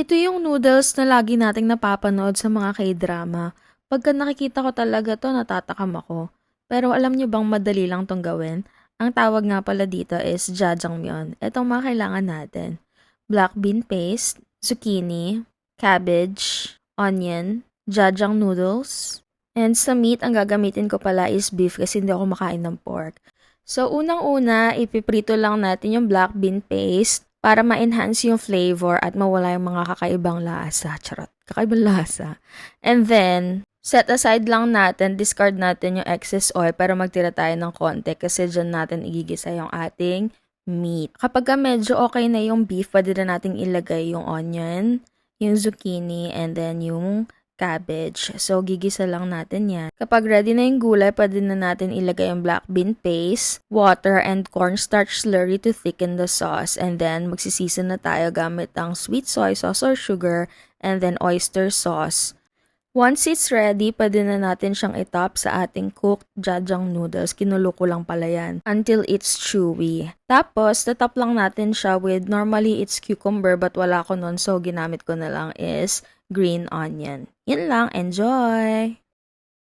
Ito yung noodles na lagi nating napapanood sa mga K-drama. Pagka nakikita ko talaga 'to, natatakam ako. Pero alam niyo bang madali lang 'tong gawin? Ang tawag nga pala dito is jjajangmyeon. Etong mga kailangan natin: black bean paste, zucchini, cabbage, onion, jjajang noodles, and sa meat ang gagamitin ko pala is beef kasi hindi ako makain ng pork. So, unang-una, ipiprito lang natin yung black bean paste para ma-enhance yung flavor at mawala yung mga kakaibang lasa. Charot, kakaibang lasa. And then, set aside lang natin, discard natin yung excess oil para magtira tayo ng konti kasi dyan natin igigisa yung ating meat. Kapag medyo okay na yung beef, pwede na nating ilagay yung onion, yung zucchini, and then yung cabbage. So, gigisa lang natin yan. Kapag ready na yung gulay, pwede na natin ilagay yung black bean paste, water, and cornstarch slurry to thicken the sauce. And then, magsisisa na tayo gamit ang sweet soy sauce or sugar, and then oyster sauce. Once it's ready, pwede na natin siyang itop sa ating cooked jjajang noodles. Kinulo ko lang pala yan until it's chewy. Tapos, tatop lang natin siya with, normally it's cucumber but wala ko nun so ginamit ko na lang is green onion. Yun lang, enjoy!